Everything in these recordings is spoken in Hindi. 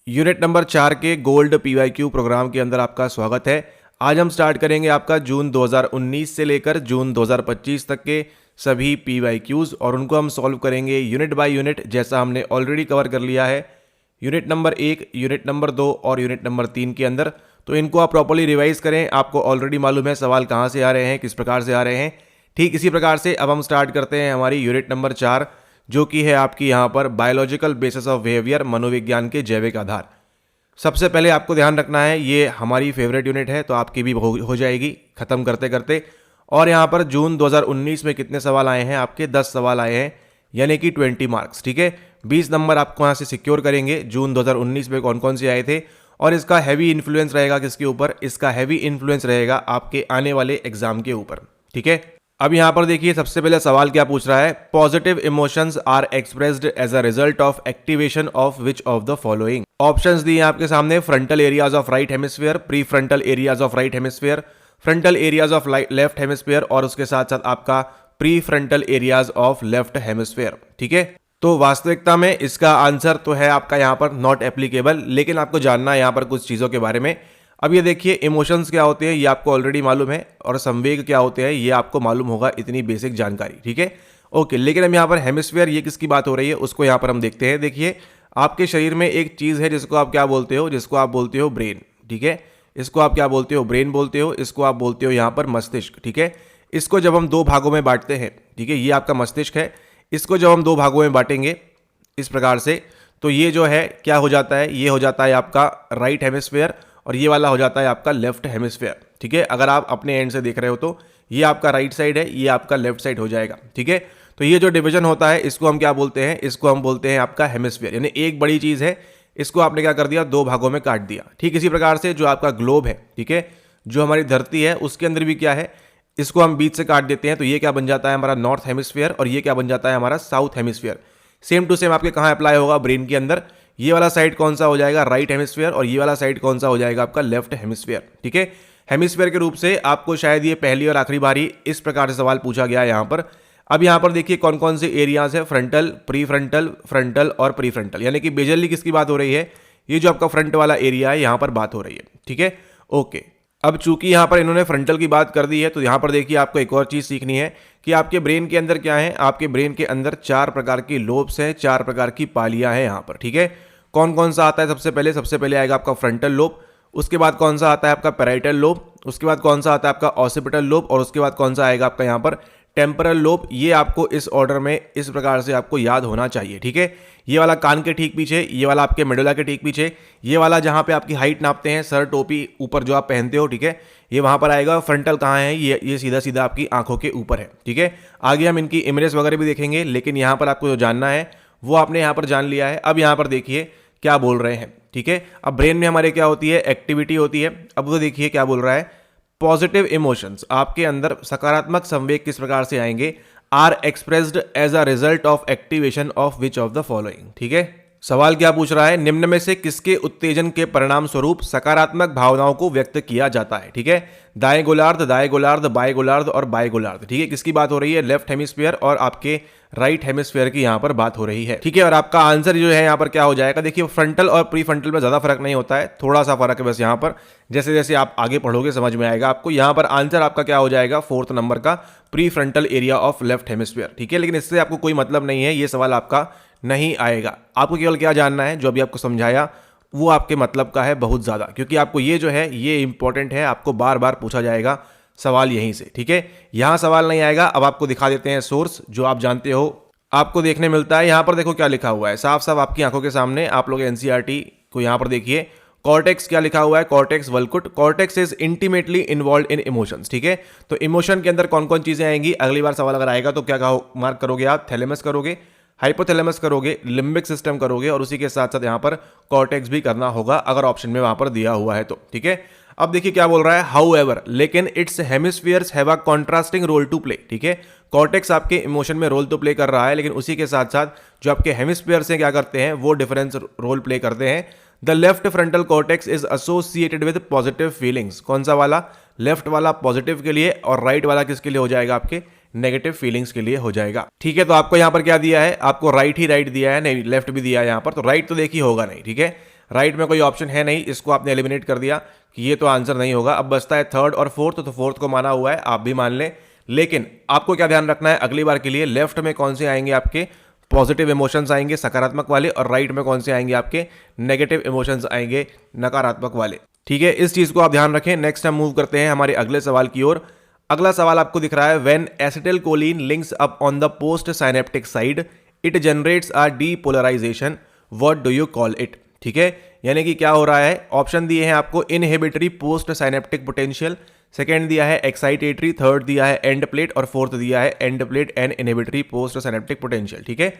यूनिट नंबर 4 के गोल्ड पीवाईक्यू प्रोग्राम के अंदर आपका स्वागत है। आज हम स्टार्ट करेंगे आपका जून 2019 से लेकर जून 2025 तक के सभी पीवाईक्यूज और उनको हम सॉल्व करेंगे यूनिट बाय यूनिट, जैसा हमने ऑलरेडी कवर कर लिया है यूनिट नंबर 1, यूनिट नंबर 2 और यूनिट नंबर 3 के अंदर। तो इनको आप प्रॉपर्ली रिवाइज करें। आपको ऑलरेडी मालूम है सवाल कहाँ से आ रहे हैं, किस प्रकार से आ रहे हैं। ठीक इसी प्रकार से अब हम स्टार्ट करते हैं हमारी यूनिट नंबर 4, जो कि है आपकी यहाँ पर बायोलॉजिकल बेसिस ऑफ बिहेवियर, मनोविज्ञान के जैविक आधार। सबसे पहले आपको ध्यान रखना है ये हमारी फेवरेट यूनिट है, तो आपकी भी हो जाएगी खत्म करते करते। और यहाँ पर जून 2019 में कितने सवाल आए हैं? आपके 10 सवाल आए हैं, यानी कि 20 मार्क्स। ठीक है, 20 नंबर आपको यहाँ से सिक्योर करेंगे। जून 2019 में कौन कौन से आए थे और इसका हैवी इन्फ्लुएंस रहेगा किसके ऊपर? इसका हैवी इन्फ्लुएंस रहेगा आपके आने वाले एग्जाम के ऊपर। ठीक है, अब यहां पर देखिए सबसे पहले सवाल क्या पूछ रहा है। Positive emotions are expressed as a result of activation of which of the following. Options दिए आपके सामने, frontal areas of right hemisphere, prefrontal areas of right hemisphere, frontal areas of left hemisphere और उसके साथ साथ आपका prefrontal areas of left hemisphere. ठीक है, तो वास्तविकता में इसका आंसर तो है आपका यहाँ पर नॉट एप्लीकेबल, लेकिन आपको जानना है यहाँ पर कुछ चीजों के बारे में। अब ये देखिए इमोशंस क्या होते हैं ये आपको ऑलरेडी मालूम है, और संवेग क्या होते हैं ये आपको मालूम होगा, इतनी बेसिक जानकारी। ठीक है, ओके। लेकिन हम यहाँ पर हेमिस्फीयर, ये किसकी बात हो रही है उसको यहाँ पर हम देखते हैं। देखिए आपके शरीर में एक चीज है जिसको आप क्या बोलते हो? जिसको आप बोलते हो ब्रेन। ठीक है, इसको आप क्या बोलते हो? ब्रेन बोलते हो। इसको आप बोलते हो यहाँ पर मस्तिष्क। ठीक है, इसको जब हम 2 भागों में बांटते हैं, ठीक है, ये आपका मस्तिष्क है, इसको जब हम 2 भागों में बांटेंगे इस प्रकार से, तो ये जो है क्या हो जाता है? ये हो जाता है आपका राइट हेमिस्फीयर और ये वाला हो जाता है आपका लेफ्ट हेमिस्फीयर। ठीक है, अगर आप अपने एंड से देख रहे हो तो ये आपका राइट साइड है, ये आपका लेफ्ट साइड हो जाएगा। ठीक है, तो ये जो डिवीजन होता है इसको हम क्या बोलते हैं? इसको हम बोलते हैं आपका हेमिस्फीयर। यानी एक बड़ी चीज है, इसको आपने क्या कर दिया? 2 भागों में काट दिया। ठीक इसी प्रकार से जो आपका ग्लोब है, ठीक है, जो हमारी धरती है, उसके अंदर भी क्या है? इसको हम बीच से काट देते हैं, तो ये क्या बन जाता है? हमारा नॉर्थ हेमिस्फीयर, और ये क्या बन जाता है? हमारा south hemisphere. Same to same आपके कहाँ अप्लाई होगा? ब्रेन के अंदर। ये वाला साइड कौन सा हो जाएगा? राइट हेमिस्फीयर, और ये वाला साइड कौन सा हो जाएगा? आपका लेफ्ट हेमिस्फीयर। ठीक है, हेमिस्फीयर के रूप से आपको शायद ये पहली और आखिरी बारी इस प्रकार से सवाल पूछा गया है यहाँ पर। अब यहाँ पर देखिए कौन कौन से एरियाज है? फ्रंटल, प्री फ्रंटल, फ्रंटल और प्री फ्रंटल। यानी कि मेजरली किसकी बात हो रही है? ये जो आपका फ्रंट वाला एरिया है यहाँ पर बात हो रही है। ठीक है, ओके। अब चूंकि यहाँ पर इन्होंने फ्रंटल की बात कर दी है, तो यहाँ पर देखिए आपको एक और चीज सीखनी है कि आपके ब्रेन के अंदर क्या है? आपके ब्रेन के अंदर 4 प्रकार की लोब्स हैं, 4 प्रकार की पालियां हैं यहाँ पर। ठीक है, कौन कौन सा आता है? सबसे पहले आएगा आपका फ्रंटल लोब, उसके बाद कौन सा आता है? आपका पैराइटल लोब, उसके बाद कौन सा आता है? आपका ऑसिपिटल लोब, और उसके बाद कौन सा आएगा आपका यहाँ पर? Temporal lobe. ये आपको इस ऑर्डर में इस प्रकार से आपको याद होना चाहिए। ठीक है, ये वाला कान के ठीक पीछे, ये वाला आपके मेडुला के ठीक पीछे, ये वाला जहां पे आपकी हाइट नापते हैं, सर टोपी ऊपर जो आप पहनते हो, ठीक है, ये वहां पर आएगा। फ्रंटल कहाँ है? ये सीधा सीधा आपकी आंखों के ऊपर है। ठीक है, आगे हम इनकी इमेजेस वगैरह भी देखेंगे, लेकिन यहाँ पर आपको जो जानना है वो आपने यहाँ पर जान लिया है। अब यहाँ पर देखिए क्या बोल रहे हैं। ठीक है, अब ब्रेन में हमारे क्या होती है? एक्टिविटी होती है। अब वो देखिए क्या बोल रहा है। पॉजिटिव इमोशंस, आपके अंदर सकारात्मक संवेग किस प्रकार से आएंगे? Are expressed as a result of activation of which of the following. ठीक है, सवाल क्या पूछ रहा है? निम्न में से किसके उत्तेजन के परिणाम स्वरूप सकारात्मक भावनाओं को व्यक्त किया जाता है? ठीक है, दाएं गोलार्ध, बाएं गोलार्ध और बाएं गोलार्ध। ठीक है, किसकी बात हो रही है? लेफ्ट हेमिस्फीयर और आपके राइट हेमिस्फीयर की यहाँ पर बात हो रही है। ठीक है, और आपका आंसर जो है यहाँ पर क्या हो जाएगा? देखिए फ्रंटल और प्री फ्रंटल में ज्यादा फर्क नहीं होता है, थोड़ा सा फर्क है बस यहाँ पर। जैसे जैसे आप आगे पढ़ोगे समझ में आएगा आपको। यहाँ पर आंसर आपका क्या हो जाएगा? 4th नंबर का pre frontal area of left hemisphere. ठीक है, लेकिन इससे आपको कोई मतलब नहीं है, ये सवाल आपका नहीं आएगा। आपको केवल क्या जानना है? जो अभी आपको समझाया वो आपके मतलब का है बहुत ज्यादा, क्योंकि आपको ये जो है ये इंपॉर्टेंट है, आपको बार बार पूछा जाएगा सवाल यहीं से। ठीक है, यहां सवाल नहीं आएगा। अब आपको दिखा देते हैं सोर्स, जो आप जानते हो आपको देखने मिलता है। यहां पर देखो क्या लिखा हुआ है, साफ साफ आपकी आंखों के सामने। आप लोग एनसीईआरटी को यहां पर देखिए, कॉर्टेक्स क्या लिखा हुआ है? कॉर्टेक्स वल्कुट। Cortex is intimately involve in emotions. ठीक है, तो इमोशन के अंदर कौन कौन चीजें आएंगी? अगली बार सवाल अगर आएगा तो क्या मार्क करोगे आप? थैलेमस करोगे, हाइपोथैलेमस करोगे, लिम्बिक सिस्टम करोगे, और उसी के साथ साथ यहां पर कॉर्टेक्स भी करना होगा अगर ऑप्शन में वहां पर दिया हुआ है तो। ठीक है, अब देखिए क्या बोल रहा है। हाउएवर, लेकिन it's hemispheres have a contrasting role to play. ठीक है, कॉर्टेक्स आपके इमोशन में रोल तो प्ले कर रहा है, लेकिन उसी के साथ साथ जो आपके हेमिस्फीयर्स हैं क्या करते हैं? वो डिफरेंस रोल प्ले करते हैं। The left frontal cortex is associated with positive feelings. कौन सा वाला? लेफ्ट वाला पॉजिटिव के लिए, और राइट वाला किसके लिए हो जाएगा? आपके नेगेटिव फीलिंग्स के लिए हो जाएगा। ठीक है, तो आपको यहां पर क्या दिया है? आपको राइट ही राइट दिया है, नहीं लेफ्ट भी दिया है यहां पर, तो राइट तो देखिए होगा नहीं। ठीक है, राइट में कोई ऑप्शन है नहीं, इसको आपने एलिमिनेट कर दिया कि ये तो आंसर नहीं होगा। अब बचता है थर्ड और फोर्थ, तो फोर्थ को माना हुआ है, आप भी मान लें। लेकिन आपको क्या ध्यान रखना है अगली बार के लिए, लेफ्ट में कौन से आएंगे आपके पॉजिटिव इमोशंस आएंगे सकारात्मक वाले, और राइट में कौन से आएंगे आपके नेगेटिव इमोशंस आएंगे नकारात्मक वाले। ठीक है, इस चीज को आप ध्यान रखें। नेक्स्ट हम मूव करते हैं हमारे अगले सवाल की ओर। अगला सवाल आपको दिख रहा है, when acetylcholine links up on the post synaptic side it generates a depolarisation, what do you call it. ठीक है, यानी कि क्या हो रहा है, ऑप्शन दिए हैं आपको, inhibitory post synaptic potential, second दिया है एक्साइटेटरी, थर्ड दिया है एंड प्लेट, और फोर्थ दिया है end plate and inhibitory post synaptic potential. ठीक है,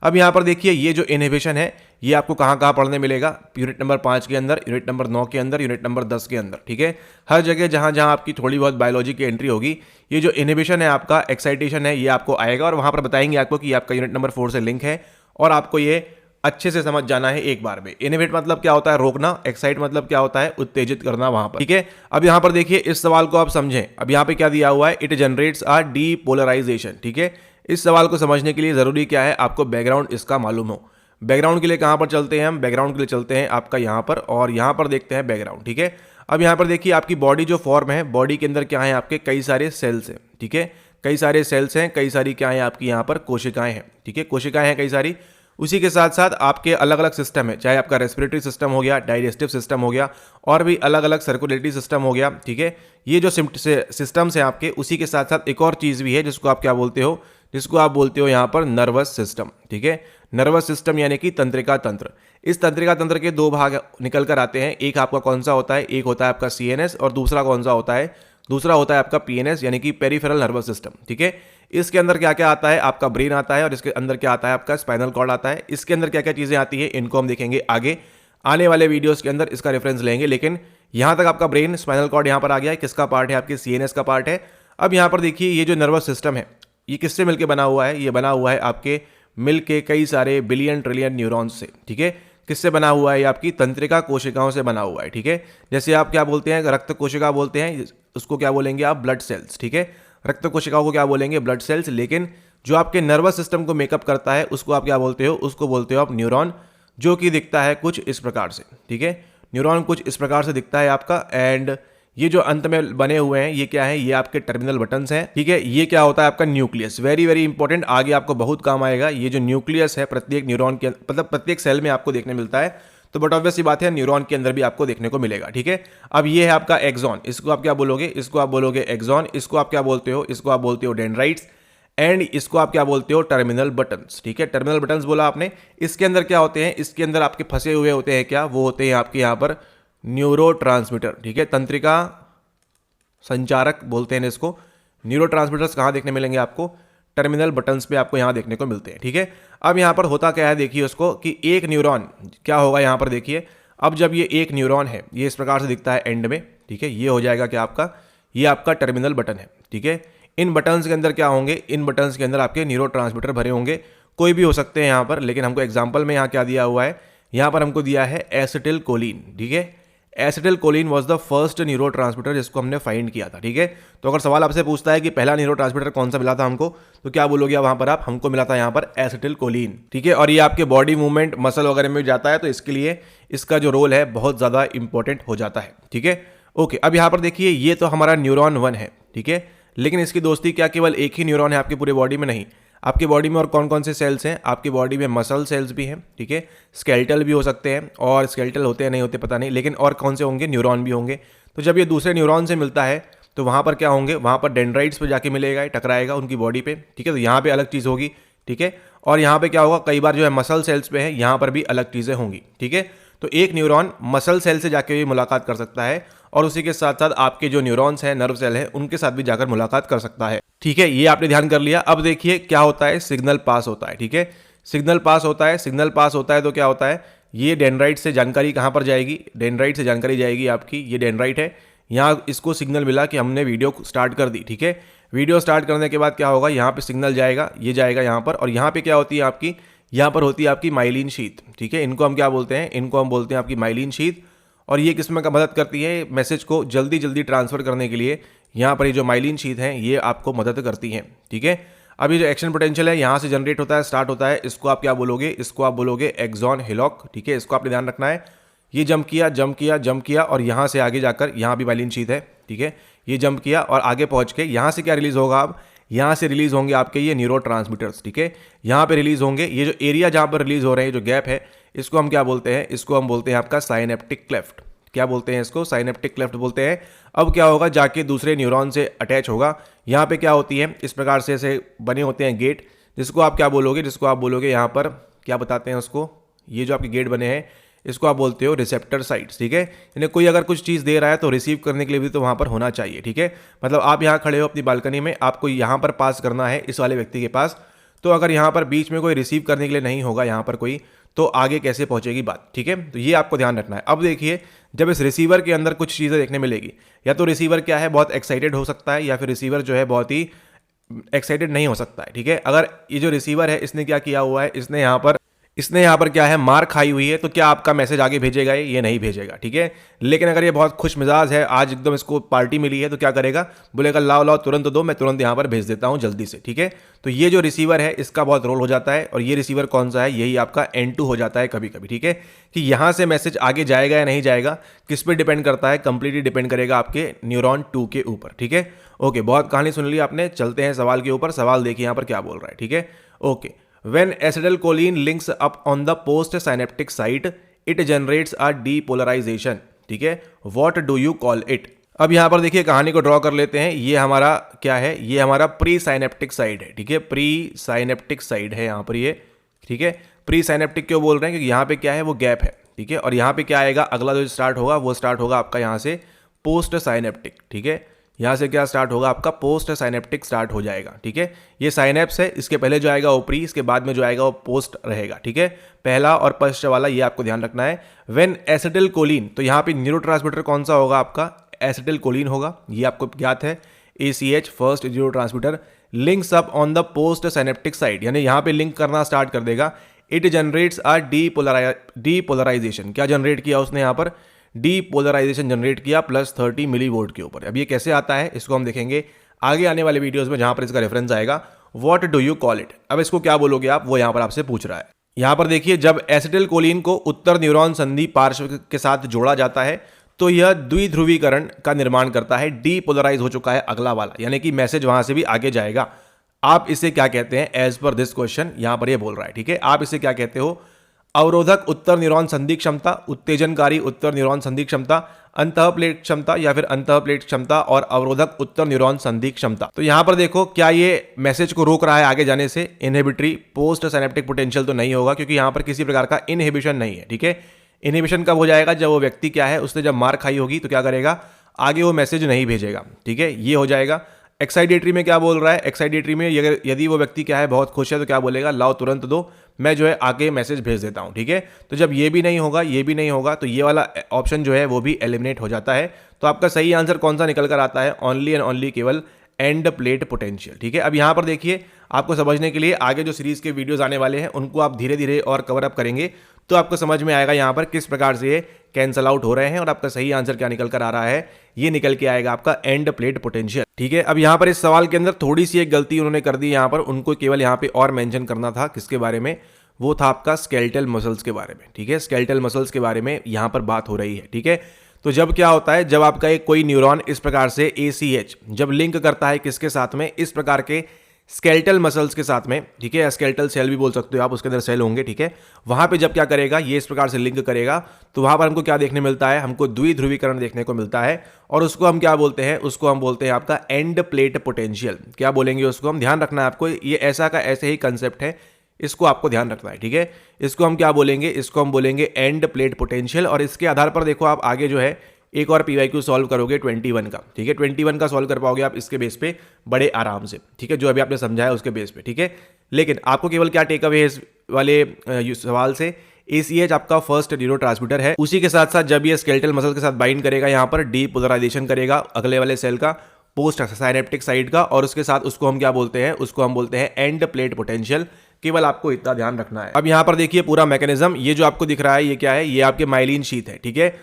अब यहां पर देखिए ये जो इनहिबिशन है ये आपको कहां कहां पढ़ने मिलेगा, यूनिट नंबर 5 के अंदर, यूनिट नंबर 9 के अंदर, यूनिट नंबर 10 के अंदर। ठीक है, हर जगह जहां जहां आपकी थोड़ी बहुत बायोलॉजी की एंट्री होगी, ये जो इनहिबिशन है आपका, एक्साइटेशन है, ये आपको आएगा, और वहां पर बताएंगे आपको कि आपका यूनिट नंबर 4 से लिंक है, और आपको ये अच्छे से समझ जाना है एक बार में। इनहिबिट मतलब क्या होता है, रोकना, एक्साइट मतलब क्या होता है, उत्तेजित करना वहां पर। ठीक है, अब यहां पर देखिए इस सवाल को आप समझें, अब यहां पे क्या दिया हुआ है, इट जनरेट्स अ डीपोलराइजेशन। ठीक है, इस सवाल को समझने के लिए जरूरी क्या है, आपको बैकग्राउंड इसका मालूम हो। बैकग्राउंड के लिए कहां पर चलते हैं हम, बैकग्राउंड के लिए चलते हैं आपका यहां पर, और यहां पर देखते हैं बैकग्राउंड। ठीक है, अब यहां पर देखिए आपकी बॉडी जो फॉर्म है, बॉडी के अंदर क्या है आपके कई सारे सेल्स हैं। ठीक है, कई सारे सेल्स हैं, कई सारी क्या है आपकी यहां पर कोशिकाएं हैं। ठीक है, कोशिकाएं हैं कई सारी, उसी के साथ साथ आपके अलग अलग सिस्टम है, चाहे आपका रेस्पिरेटरी सिस्टम हो गया, डाइजेस्टिव सिस्टम हो गया, और भी अलग अलग सर्कुलेटरी सिस्टम हो गया। ठीक है, ये जो सिस्टम्स हैं आपके, उसी के साथ साथ एक और चीज़ भी है जिसको आप क्या बोलते हो, जिसको आप बोलते हो यहाँ पर नर्वस सिस्टम। ठीक है, नर्वस सिस्टम यानी कि तंत्रिका तंत्र। इस तंत्रिका तंत्र के दो भाग निकल कर आते हैं, एक आपका कौन सा होता है, एक होता है आपका सीएनएस, और दूसरा कौन सा होता है, दूसरा होता है आपका पीएनएस यानी कि पेरिफेरल नर्वस सिस्टम। ठीक है, इसके अंदर क्या क्या आता है, आपका ब्रेन आता है, और इसके अंदर क्या आता है, आपका स्पाइनल कॉर्ड आता है। इसके अंदर क्या क्या चीज़ें आती है, इनको हम देखेंगे आगे आने वाले वीडियोस के अंदर, इसका रेफरेंस लेंगे। लेकिन यहाँ तक आपका ब्रेन, स्पाइनल कॉर्ड यहाँ पर आ गया है, किसका पार्ट है, आपके सीएनएस का पार्ट है। अब यहाँ पर देखिए ये जो नर्वस सिस्टम है, ये किससे मिलकर बना हुआ है, ये बना हुआ है आपके मिल के कई सारे बिलियन ट्रिलियन न्यूरॉन्स से। ठीक है, किससे बना हुआ है, ये आपकी तंत्रिका कोशिकाओं से बना हुआ है। ठीक है, जैसे आप क्या बोलते हैं, रक्त कोशिका बोलते हैं, उसको क्या बोलेंगे आप, ब्लड सेल्स। ठीक है, रक्त कोशिकाओं को क्या बोलेंगे, ब्लड सेल्स। लेकिन जो आपके नर्वस सिस्टम को मेकअप करता है उसको आप क्या बोलते हो, उसको बोलते हो आप न्यूरॉन, जो कि दिखता है कुछ इस प्रकार से। ठीक है, न्यूरॉन कुछ इस प्रकार से दिखता है आपका, एंड ये जो अंत में बने हुए हैं ये क्या है, ये आपके टर्मिनल बटन्स हैं। ठीक है, ये क्या होता है आपका न्यूक्लियस, वेरी वेरी इंपॉर्टेंट, आगे आपको बहुत काम आएगा। ये जो न्यूक्लियस है प्रत्येक न्यूरॉन के मतलब प्रत्येक सेल में आपको देखने मिलता है, तो बट ऑब्वियस सी बात है न्यूरॉन के अंदर भी आपको देखने को मिलेगा। ठीक है, अब ये है आपका एक्सॉन, इसको आप क्या बोलोगे, इसको आप बोलोगे एक्सॉन, इसको आप क्या बोलते हो, इसको आप बोलते हो डेंड्राइट्स, एंड इसको आप क्या बोलते हो, टर्मिनल बटन्स। ठीक है, टर्मिनल बटन्स बोला आपने। इसके अंदर क्या होते हैं, इसके अंदर आपके फंसे हुए होते हैं क्या, वो होते हैं आपके यहाँ पर न्यूरोट्रांसमीटर। ठीक है, तंत्रिका संचारक बोलते हैं इसको। न्यूरोट्रांसमीटर्स कहाँ देखने मिलेंगे आपको, टर्मिनल बटन्स पे आपको यहाँ देखने को मिलते हैं। ठीक है, अब यहाँ पर होता क्या है देखिए उसको, कि एक न्यूरॉन क्या होगा यहाँ पर देखिए, अब जब ये एक न्यूरॉन है ये इस प्रकार से दिखता है एंड में। ठीक है, ये हो जाएगा क्या आपका, ये आपका टर्मिनल बटन है। ठीक है, इन बटन्स के अंदर क्या होंगे, इन बटन्स के अंदर आपके न्यूरोट्रांसमीटर भरे होंगे, कोई भी हो सकते हैं यहाँ पर, लेकिन हमको एग्जाम्पल में यहाँ क्या दिया हुआ है, यहाँ पर हमको दिया है एसिटिल कोलिन। ठीक है, acetylcholine was the first neurotransmitter जिसको हमने फाइंड किया था। ठीक है, तो अगर सवाल आपसे पूछता है कि पहला न्यूरोट्रांसमीटर कौन सा मिला था हमको, तो क्या बोलोगे वहां पर आप, हमको मिला था यहाँ पर एसिटिल कोलिन। ठीक है, और ये आपके बॉडी मूवमेंट मसल वगैरह में जाता है, तो इसके लिए इसका जो रोल है बहुत ज़्यादा इंपॉर्टेंट हो जाता है। ठीक है, ओके, अब यहाँ पर देखिए ये तो हमारा न्यूरॉन 1 है। ठीक है, लेकिन इसकी दोस्ती क्या केवल एक ही न्यूरॉन है आपकी पूरे बॉडी में, नहीं, आपकी बॉडी में और कौन कौन से सेल्स हैं, आपकी बॉडी में मसल सेल्स भी हैं। ठीक है, स्केलेटल भी हो सकते हैं, और स्केलेटल होते हैं नहीं होते पता नहीं, लेकिन और कौन से होंगे, न्यूरॉन भी होंगे। तो जब ये दूसरे न्यूरॉन से मिलता है तो वहाँ पर क्या होंगे, वहाँ पर डेंड्राइट्स पे जाके मिलेगा, टकराएगा उनकी बॉडी पे। ठीक है, तो यहाँ पे अलग चीज़ होगी। ठीक है, और यहाँ पे क्या होगा, कई बार जो है मसल सेल्स पे है, यहाँ पर भी अलग चीज़ें होंगी। ठीक है, तो एक न्यूरॉन मसल सेल से जाके भी मुलाकात कर सकता है, और उसी के साथ साथ आपके जो न्यूरॉन्स हैं, नर्व सेल हैं, उनके साथ भी जाकर मुलाकात कर सकता है। ठीक है, ये आपने ध्यान कर लिया। अब देखिए क्या होता है, सिग्नल पास होता है। ठीक है, सिग्नल पास होता है, सिग्नल पास होता है तो क्या होता है, ये डेंड्राइट से जानकारी कहाँ पर जाएगी, डेंड्राइट से जानकारी जाएगी आपकी, ये डेंड्राइट है, यहाँ इसको सिग्नल मिला कि हमने वीडियो स्टार्ट कर दी। ठीक है, वीडियो स्टार्ट करने के बाद क्या होगा, यहाँ पे सिग्नल जाएगा, ये जाएगा यहाँ पर, और यहाँ पे क्या होती है आपकी, यहाँ पर होती है आपकी माइलिन शीथ। ठीक है, इनको हम क्या बोलते हैं, इनको हम बोलते हैं आपकी माइलिन शीथ, और ये किसमें का मदद करती है, मैसेज को जल्दी जल्दी ट्रांसफर करने के लिए यहाँ पर ये जो माइलिन शीथ हैं ये आपको मदद करती हैं। ठीक है, अभी जो एक्शन पोटेंशियल है यहाँ से जनरेट होता है, स्टार्ट होता है, इसको आप क्या बोलोगे, इसको आप बोलोगे एक्सॉन हिलॉक। ठीक है, इसको आपने ध्यान रखना है, ये जंप किया जंप किया जंप किया और यहाँ से आगे जाकर यहाँ भी माइलिन शीथ है, ठीक है, ये जंप किया और आगे पहुँच के यहाँ से क्या रिलीज होगा, अब यहाँ से रिलीज होंगे आपके ये न्यूरोट्रांसमीटर्स, ठीक है, यहाँ पे रिलीज होंगे। ये जो एरिया जहाँ पर रिलीज हो रहे हैं, जो गैप है, इसको हम क्या बोलते हैं, इसको हम बोलते हैं आपका साइनेप्टिक क्लेफ्ट। क्या बोलते हैं इसको, साइनेप्टिक क्लेफ्ट बोलते हैं। अब क्या होगा, जाके दूसरे न्यूरॉन से अटैच होगा। यहाँ पे क्या होती है, इस प्रकार से ऐसे बने होते हैं गेट, जिसको आप क्या बोलोगे, जिसको आप बोलोगे यहाँ पर क्या बताते हैं उसको, ये जो आपके गेट बने हैं इसको आप बोलते हो रिसेप्टर साइट्स, ठीक है। यानी कोई अगर कुछ चीज़ दे रहा है तो रिसीव करने के लिए भी तो वहाँ पर होना चाहिए, ठीक है। मतलब आप यहाँ खड़े हो अपनी बालकनी में, आपको यहाँ पर पास करना है इस वाले व्यक्ति के पास, तो अगर यहाँ पर बीच में कोई रिसीव करने के लिए नहीं होगा यहाँ पर कोई, तो आगे कैसे पहुँचेगी बात, ठीक है। तो ये आपको ध्यान रखना है। अब देखिए, जब इस रिसीवर के अंदर कुछ चीज़ें देखने मिलेगी, या तो रिसीवर क्या है, बहुत एक्साइटेड हो सकता है, या फिर रिसीवर जो है बहुत ही एक्साइटेड नहीं हो सकता है, ठीक है। अगर ये जो रिसीवर है इसने क्या किया हुआ है, इसने यहाँ पर क्या है, मार खाई हुई है, तो क्या आपका मैसेज आगे भेजेगा, ये नहीं भेजेगा, ठीक है। लेकिन अगर ये बहुत खुश मिजाज है, आज एकदम इसको पार्टी मिली है, तो क्या करेगा, बोलेगा लाओ लाओ तुरंत दो, मैं तुरंत यहाँ पर भेज देता हूँ जल्दी से, ठीक है। तो ये जो रिसीवर है इसका बहुत रोल हो जाता है, और ये रिसीवर कौन सा है, यही आपका N2 हो जाता है कभी कभी, ठीक है। कि यहाँ से मैसेज आगे जाएगा या नहीं जाएगा, किस पे डिपेंड करता है, कंप्लीटली डिपेंड करेगा आपके न्यूरॉन 2 के ऊपर, ठीक है। ओके, बहुत कहानी सुन ली आपने, चलते हैं सवाल के ऊपर। सवाल देखिए यहाँ पर क्या बोल रहा है, ठीक है। Okay, when acetylcholine links up on the post synaptic site it generates a depolarization, ठीक है, what do you call it। अब यहां पर देखिए कहानी को ड्रॉ कर लेते हैं। ये हमारा क्या है, ये हमारा प्री साइनेप्टिक साइड है, ठीक है, प्री साइनेप्टिक साइड है यहाँ पर ये, ठीक है। प्री साइनेप्टिक क्यों बोल रहे हैं, क्योंकि यहाँ पे क्या है, वो गैप है, ठीक है। और यहाँ पे क्या आएगा, अगला जो स्टार्ट होगा वो स्टार्ट होगा आपका यहाँ से पोस्ट साइनेप्टिक, ठीक है। यहाँ से क्या स्टार्ट होगा, आपका पोस्ट साइनेप्टिक स्टार्ट हो जाएगा, ठीक है। ये साइनेप्स है, इसके पहले जो आएगा वो प्री, इसके बाद में जो आएगा वो पोस्ट रहेगा, ठीक है। पहला और पश्च वाला ये आपको ध्यान रखना है। व्हेन एसिटिलकोलिन, तो यहाँ पे न्यूरोट्रांसमीटर कौन सा होगा आपका, एसिटिलकोलिन होगा, ये आपको ज्ञात है, ACH first neurotransmitter links up on the post synaptic side, यानी यहाँ पे लिंक करना स्टार्ट कर देगा। इट जनरेट्स अ डीपोलराइजेशन, क्या जनरेट किया उसने यहाँ पर, डीपोलराइजेशन जनरेट किया +30 मिलीवोल्ट के ऊपर। अब ये कैसे आता है, इसको हम देखेंगे आगे आने वाले वीडियोस में, जहां पर इसका रेफरेंस आएगा। What do you call it, अब इसको क्या बोलोगे आप, वो यहां पर आपसे पूछ रहा है। यहां पर देखिए, जब एसिटिलकोलिन को उत्तर न्यूरॉन संधि पार्श्व के साथ जोड़ा जाता है तो यह द्विध्रुवीकरण का निर्माण करता है, डीपोलराइज हो चुका है अगला वाला, यानी कि मैसेज वहां से भी आगे जाएगा। आप इसे क्या कहते हैं, एज पर दिस क्वेश्चन यहां पर ये बोल रहा है, ठीक है। आप इसे क्या कहते हो, अवरोधक उत्तर न्यूरॉन संधि क्षमता, उत्तेजनकारी उत्तर न्यूरॉन संधि क्षमता, अंतः प्लेट क्षमता या फिर अंतः प्लेट क्षमता, और अवरोधक उत्तर न्यूरॉन संधि क्षमता। तो यहां पर देखो, क्या ये मैसेज को रोक रहा है आगे जाने से, इनहिबिटरी पोस्ट साइनेप्टिक पोटेंशियल तो नहीं होगा, क्योंकि यहां पर किसी प्रकार का इनहिबिशन नहीं है, ठीक है। इनहिबिशन कब हो जाएगा, जब वो व्यक्ति क्या है, उसने जब मार खाई होगी, तो क्या करेगा, आगे वो मैसेज नहीं भेजेगा, ठीक है, ये हो जाएगा। एक्साइडेटरी में क्या बोल रहा है, एक्साइडेटरी में यदि वो व्यक्ति क्या है, बहुत खुश है, तो क्या बोलेगा, लाओ तुरंत दो, मैं जो है आगे मैसेज भेज देता हूं, ठीक है। तो जब ये भी नहीं होगा, ये भी नहीं होगा, तो ये वाला ऑप्शन जो है वो भी एलिमिनेट हो जाता है। तो आपका सही आंसर कौन सा निकल कर आता है, ओनली एंड ओनली केवल एंड प्लेट पोटेंशियल, ठीक है। अब यहां पर देखिए, आपको समझने के लिए आगे जो सीरीज के वीडियोस आने वाले हैं उनको आप धीरे धीरे और कवर अप करेंगे, तो आपको समझ में आएगा यहाँ पर किस प्रकार से ये कैंसल आउट हो रहे हैं, और आपका सही आंसर क्या निकल कर आ रहा है, ये निकल के आएगा आपका एंड प्लेट पोटेंशियल, ठीक है। अब यहाँ पर इस सवाल के अंदर थोड़ी सी एक गलती उन्होंने कर दी, यहाँ पर उनको केवल यहाँ पे और मेंशन करना था, किसके बारे में, वो था आपका स्केलेटल मसल्स के बारे में, ठीक है। स्केलेटल मसल्स के बारे में यहाँ पर बात हो रही है, ठीक है। तो जब क्या होता है, जब आपका एक कोई न्यूरॉन इस प्रकार से ACH जब लिंक करता है किसके साथ में, इस प्रकार के स्केलेटल मसल्स के साथ में, ठीक है, स्केलेटल सेल भी बोल सकते हो आप, उसके अंदर सेल होंगे, ठीक है। वहां पे जब क्या करेगा, ये इस प्रकार से लिंक करेगा, तो वहां पर हमको क्या देखने मिलता है, हमको द्विध्रुवीकरण देखने को मिलता है, और उसको हम क्या बोलते हैं, उसको हम बोलते हैं आपका एंड प्लेट पोटेंशियल। क्या बोलेंगे उसको, हम ध्यान रखना है आपको, ये ऐसा का ऐसे ही कंसेप्ट है, इसको आपको ध्यान रखना है, ठीक है। इसको हम क्या बोलेंगे, इसको हम बोलेंगे एंड प्लेट पोटेंशियल। और इसके आधार पर देखो, आप आगे जो है एक और PYQ सॉल्व करोगे 21 का, ठीक है। 21 का सॉल्व कर पाओगे आप इसके बेस पे बड़े आराम से, ठीक है, जो अभी आपने समझाया उसके बेस पे, ठीक है। लेकिन आपको केवल क्या टेक अवे है इस वाले सवाल से, ACH आपका फर्स्ट न्यूरोट्रांसमीटर है, उसी के साथ साथ जब ये स्केलेटल मसल के साथ बाइंड करेगा, यहाँ पर डीपोलराइजेशन करेगा अगले वाले सेल का, पोस्ट साइनेप्टिक साइड का, और उसके साथ उसको हम क्या बोलते हैं, उसको हम बोलते हैं एंड प्लेट पोटेंशियल। केवल आपको इतना ध्यान रखना है। अब यहाँ पर देखिए पूरा मैकेनिज्म, ये जो आपको दिख रहा है ये क्या है, ये आपके माइलिन शीथ है, ठीक है।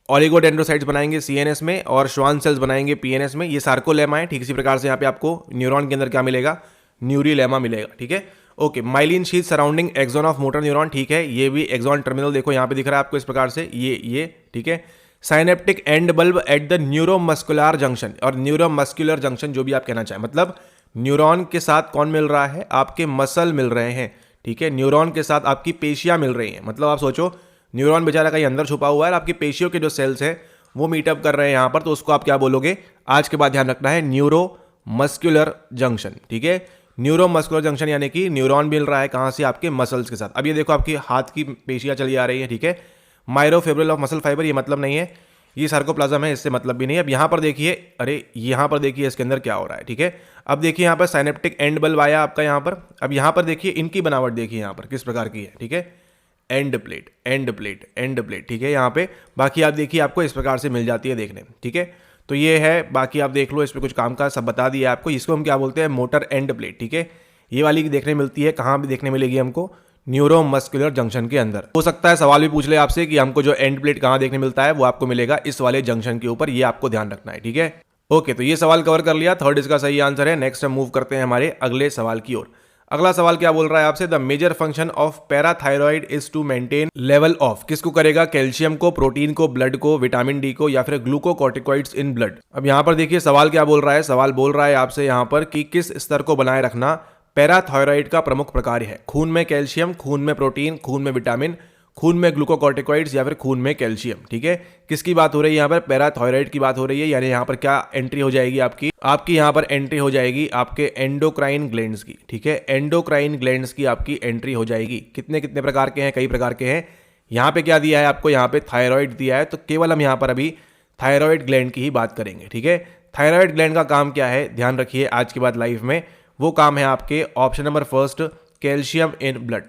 ऑलिगोडेंड्रोसाइट्स बनाएंगे CNS में, और श्वान सेल्स बनाएंगे PNS में, ये सार्कोलेमा है। ठीक इसी प्रकार से यहाँ पे आपको न्यूरॉन के अंदर क्या मिलेगा, न्यूरीलेमा मिलेगा, ठीक है। Okay, myelin sheath surrounding axon of motor neuron, ठीक है, ये भी एक्सॉन टर्मिनल देखो यहाँ पे दिख रहा है आपको इस प्रकार से, ये ठीक है। Synaptic and bulb at the neuromuscular junction, और न्यूरोमस्कुलर जंक्शन जो भी आप कहना चाहें, मतलब न्यूरॉन के साथ कौन मिल रहा है, आपके मसल मिल रहे हैं, ठीक है, न्यूरॉन के साथ आपकी पेशियां मिल रही हैं। मतलब आप सोचो न्यूरॉन बेचारा कहीं अंदर छुपा हुआ है और आपकी पेशियों के जो सेल्स हैं वो मीटअप कर रहे हैं यहाँ पर, तो उसको आप क्या बोलोगे, आज के बाद ध्यान रखना है, न्यूरो मस्कुलर जंक्शन, ठीक है। न्यूरो मस्कुलर जंक्शन यानी कि न्यूरॉन मिल रहा है कहाँ से, आपके मसल्स के साथ। अब ये देखो आपकी हाथ की पेशियां चली आ रही है, ठीक है, माइरोफिब्रिल ऑफ मसल फाइबर, ये मतलब नहीं है, ये सार्कोप्लाज्म है, इससे मतलब भी नहीं है। अब यहाँ पर देखिए, अरे यहाँ पर देखिए इसके अंदर क्या हो रहा है, ठीक है। अब देखिए यहाँ पर साइनेप्टिक एंड बल्ब आया आपका यहाँ पर। अब यहाँ पर देखिए इनकी बनावट देखिए यहाँ पर किस प्रकार की है, ठीक है, end plate end plate end plate, ठीक है, यहाँ पे बाकी आप देखिए आपको इस प्रकार से मिल जाती है देखने में, ठीक है। तो ये है, बाकी आप देख लो, इस पर कुछ काम का सब बता दिया आपको। इसको हम क्या बोलते हैं, मोटर एंड प्लेट, ठीक है। ये वाली देखने मिलती है, कहाँ भी देखने मिलेगी हमको, न्यूरोमस्कुलर जंक्शन के अंदर। हो सकता है सवाल भी पूछ ले आपसे कि हमको जो एंड प्लेट कहाँ देखने मिलता है, वो आपको मिलेगा इस वाले जंक्शन के ऊपर, ये आपको ध्यान रखना है, ठीक है। ओके, तो ये सवाल कवर कर लिया, थर्ड इसका सही आंसर है। नेक्स्ट हम मूव करते हैं हमारे अगले सवाल की ओर। अगला सवाल क्या बोल रहा है आपसे, the major function of parathyroid is to maintain level of, किसको करेगा, कैल्शियम को, प्रोटीन को, ब्लड को, विटामिन डी को, या फिर ग्लूकोकॉर्टिकॉइड्स इन ब्लड। अब यहाँ पर देखिए सवाल क्या बोल रहा है, सवाल बोल रहा है आपसे यहाँ पर कि किस स्तर को बनाए रखना पैराथायरॉइड का प्रमुख प्रकार है, खून में कैल्शियम, खून में प्रोटीन, खून में विटामिन, खून में ग्लूकोकॉर्टिकॉइड्स, या फिर खून में कैल्शियम, ठीक है। किसकी बात हो रही है यहाँ पर, पैराथायरॉइड की बात हो रही है, यानी यहाँ पर क्या एंट्री हो जाएगी आपकी यहाँ पर एंट्री हो जाएगी आपके एंडोक्राइन ग्लैंड्स की, ठीक है, एंडोक्राइन ग्लैंड्स की आपकी एंट्री हो जाएगी। कितने कितने प्रकार के हैं, कई प्रकार के हैं। यहाँ पे क्या दिया है आपको, यहाँ पे थायराइड दिया है, तो केवल हम यहाँ पर अभी थायराइड ग्लैंड की ही बात करेंगे, ठीक है। थायराइड ग्लैंड का काम क्या है, ध्यान रखिए आज के बाद लाइफ में, वो काम है आपके option number first, calcium in blood,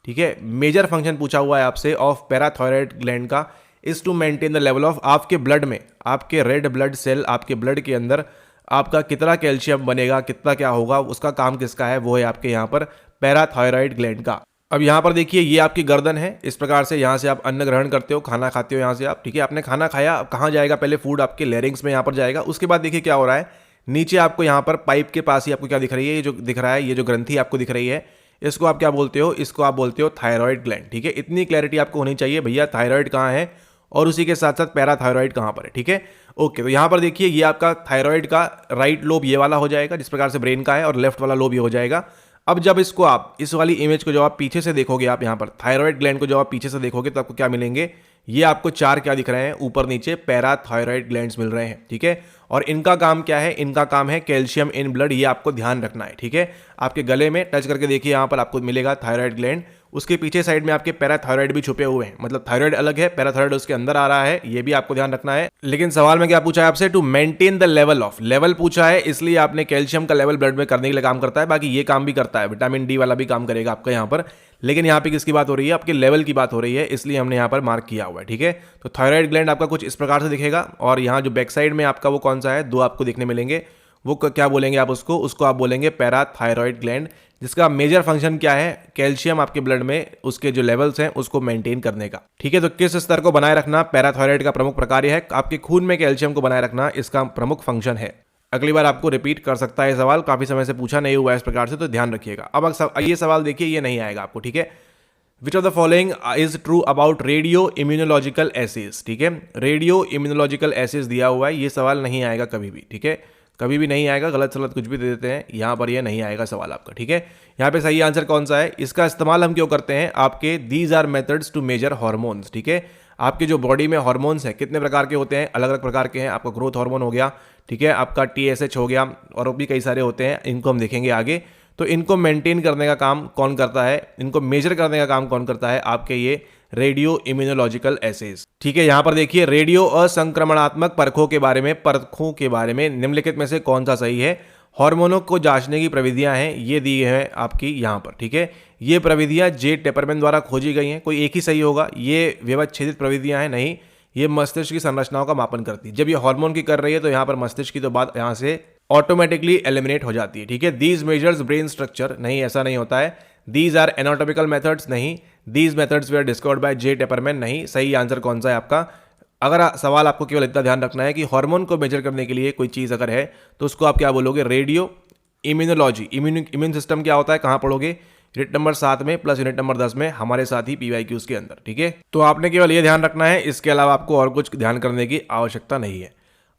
ठीक है। मेजर फंक्शन पूछा हुआ है आपसे ऑफ पैराथायरॉइड ग्लैंड का is to maintain the level of, आपके ब्लड में, आपके रेड ब्लड सेल, आपके ब्लड के अंदर आपका कितना कैल्शियम बनेगा, कितना क्या होगा, उसका काम किसका है, वो है आपके यहाँ पर पैराथायरॉइड ग्लैंड का। अब यहाँ पर देखिए ये आपकी गर्दन है, इस प्रकार से यहाँ से आप अन्न ग्रहण करते हो, खाना खाते हो यहाँ से आप, ठीक है। आपने खाना खाया, अब कहाँ जाएगा, पहले फूड आपके लैरिंग्स में यहाँ पर जाएगा, उसके बाद देखिए क्या हो रहा है, नीचे आपको यहाँ पर पाइप के पास ही आपको क्या दिख रही है, ये जो दिख रहा है, ये जो ग्रंथि आपको दिख रही है, इसको आप क्या बोलते हो, इसको आप बोलते हो थायराइड ग्लैंड, ठीक है। इतनी क्लैरिटी आपको होनी चाहिए भैया, थायराइड कहाँ है और उसी के साथ साथ पैराथायरॉइड कहाँ पर है, ठीक है। ओके, तो यहाँ पर देखिए ये आपका थायराइड का राइट लोब ये वाला हो जाएगा, जिस प्रकार से ब्रेन का है, और लेफ्ट वाला लोब ये हो जाएगा। अब जब इसको आप इस वाली इमेज को जब आप पीछे से देखोगे, आप यहाँ पर थायराइड ग्लैंड को जब आप पीछे से देखोगे तो आपको क्या मिलेंगे, ये आपको चार क्या दिख रहे हैं, ऊपर नीचे पैराथायरॉइड ग्लैंड्स मिल रहे हैं, ठीक है। और इनका काम क्या है, इनका काम है कैल्शियम इन ब्लड, ये आपको ध्यान रखना है, ठीक है। आपके गले में टच करके देखिए, यहाँ पर आपको मिलेगा थायराइड ग्लैंड, उसके पीछे साइड में आपके पैराथायरॉइड भी छुपे हुए हैं, मतलब थायराइड अलग है, पैराथायरॉइड उसके अंदर आ रहा है, ये भी आपको ध्यान रखना है। लेकिन सवाल में क्या पूछा है आपसे, to maintain the level of, level पूछा है, इसलिए आपने कैल्शियम का लेवल ब्लड में करने के लिए काम करता है, बाकी ये काम भी करता है, विटामिन डी वाला भी काम करेगा आपका यहाँ पर। लेकिन यहाँ पे किसकी बात हो रही है, आपके लेवल की बात हो रही है, इसलिए हमने यहाँ पर मार्क किया हुआ है, ठीक है। तो थायराइड ग्लैंड आपका कुछ इस प्रकार से दिखेगा, और यहाँ जो बैक साइड में आपका वो कौन सा है, दो आपको देखने मिलेंगे, वो क्या बोलेंगे आप उसको आप बोलेंगे पैराथायरॉइड ग्लैंड, जिसका मेजर फंक्शन क्या है, कैल्शियम आपके ब्लड में उसके जो लेवल्स हैं उसको मेंटेन करने का, ठीक है। तो किस स्तर को बनाए रखना पैराथायरॉइड का प्रमुख प्रकार है, आपके खून में कैल्शियम को बनाए रखना इसका प्रमुख फंक्शन है। अगली बार आपको रिपीट कर सकता है सवाल, काफी समय से पूछा नहीं हुआ है इस प्रकार से, तो ध्यान रखिएगा। अब ये सवाल देखिए, ये नहीं आएगा आपको, ठीक है। Which of the following is true about radio immunological assays, ठीक है। रेडियो इम्यूनोलॉजिकल एसेज दिया हुआ है, ये सवाल नहीं आएगा कभी भी, ठीक है, कभी भी नहीं आएगा, गलत सलत कुछ भी दे देते हैं, यहाँ पर ये नहीं आएगा सवाल आपका, ठीक है। यहाँ पे सही आंसर कौन सा है, इसका इस्तेमाल हम क्यों करते हैं, आपके these are methods to measure hormones, ठीक है। आपके जो बॉडी में हार्मोन्स हैं कितने प्रकार के होते हैं, अलग अलग प्रकार के हैं। आपका ग्रोथ हार्मोन हो गया, ठीक है, आपका TSH हो गया, और भी कई सारे होते हैं, इनको हम देखेंगे आगे। तो इनको मेंटेन करने का काम कौन करता है, इनको मेजर करने का काम कौन करता है, आपके ये रेडियो इम्यूनोलॉजिकल एसेज, ठीक है। यहाँ पर देखिए रेडियो असंक्रमणात्मक परखों के बारे में निम्नलिखित में से कौन सा सही है। हार्मोनों को जांचने की प्रविधियां हैं, ये दी हैं आपकी यहाँ पर, ठीक है। ये प्रविधियां जे टेपरमैन द्वारा खोजी गई हैं, कोई एक ही सही होगा, ये व्यवच्छेदित प्रविधियां हैं नहीं, ये मस्तिष्क की संरचनाओं का मापन करती है। जब ये हार्मोन की कर रही है तो यहाँ पर मस्तिष्क की तो बात यहाँ से ऑटोमेटिकली एलिमिनेट हो जाती है, ठीक है। दीज मेजर्स ब्रेन स्ट्रक्चर, नहीं, ऐसा नहीं होता है। दीज आर एनाटॉमिकल मेथड्स, नहीं। These methods they are discovered by J Taperman, नहीं। सही आंसर कौन सा है आपका। अगर सवाल आपको केवल इतना ध्यान रखना है कि हार्मोन को मेजर करने के लिए कोई चीज़ अगर है तो उसको आप क्या बोलोगे, रेडियो इम्यूनोलॉजी। इम्यून सिस्टम क्या होता है, कहाँ पढ़ोगे, यूनिट नंबर 7 में प्लस यूनिट नंबर 10 में हमारे साथ ही PYQs के अंदर। ठीक है, तो आपने केवल ये ध्यान रखना है, इसके अलावा आपको और कुछ ध्यान करने की आवश्यकता नहीं है।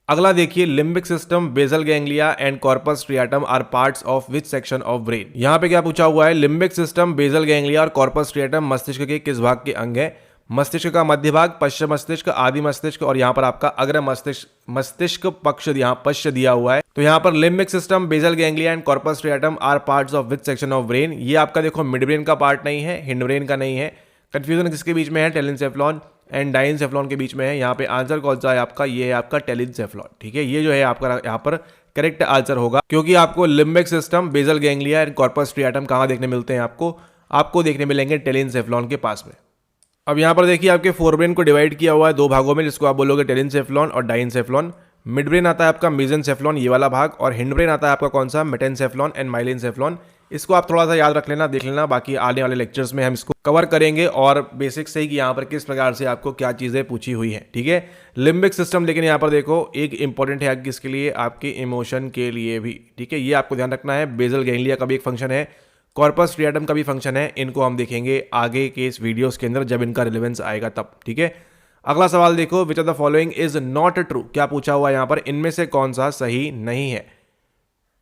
अगला देखिए, limbic system, basal ganglia and corpus striatum are parts of which section of brain. यहाँ पे क्या पूछा हुआ है, लिम्बिक सिस्टम, बेसल गैंग्लिया और कॉर्पस स्ट्रिएटम मस्तिष्क के किस भाग के अंग है? मस्तिष्क का मध्य भाग, पश्च मस्तिष्क, आदि मस्तिष्क और यहाँ पर आपका अग्र मस्तिष्क पक्ष यहाँ पश्च दिया हुआ है। तो यहाँ पर limbic system, basal ganglia and corpus striatum are parts of which section of brain. ये आपका देखो मिड ब्रेन का पार्ट नहीं है, हिंड ब्रेन का नहीं है। कंफ्यूजन किसके बीच में है? टेलिनसेफ्लॉन एंड डाइनसेफ्लॉन के बीच में है। यहाँ पे आंसर कौन सा है आपका? ये है आपका टेलिनसेफ्लॉन। ठीक है, ये जो है आपका यहाँ पर करेक्ट आंसर होगा, क्योंकि आपको limbic system, basal ganglia and corpus striatum कहाँ देखने मिलते हैं? आपको देखने मिलेंगे टेलिनसेफ्लॉन के पास में। अब यहाँ पर देखिए आपके फोरब्रेन को डिवाइड किया हुआ है दो भागों में, जिसको आप बोलोगे टेलिनसेफ्लॉन और डाइनसेफ्लॉन। मिड ब्रेन आता है आपका मेसेनसेफ्लॉन, ये वाला भाग, और हिंड ब्रेन आता है आपका कौन सा? मेटेनसेफ्लॉन एंड माइलिनसेफ्लॉन। इसको आप थोड़ा सा याद रख लेना, देख लेना, बाकी आने वाले लेक्चर्स में हम इसको कवर करेंगे और बेसिक से ही कि यहाँ पर किस प्रकार से आपको क्या चीज़ें पूछी हुई हैं। ठीक है, लिम्बिक सिस्टम लेकिन यहाँ पर देखो एक इंपॉर्टेंट है किसके लिए? आपके इमोशन के लिए भी। ठीक है, ये आपको ध्यान रखना है। बेसल गैंग्लिया का भी एक फंक्शन है, कॉर्पस स्ट्रिएटम का भी फंक्शन है। इनको हम देखेंगे आगे के इस वीडियोस के अंदर जब इनका रिलेवेंस आएगा तब। ठीक है, अगला सवाल देखो, विच of the following is not true. क्या पूछा हुआ है यहाँ पर? इनमें से कौन सा सही नहीं है?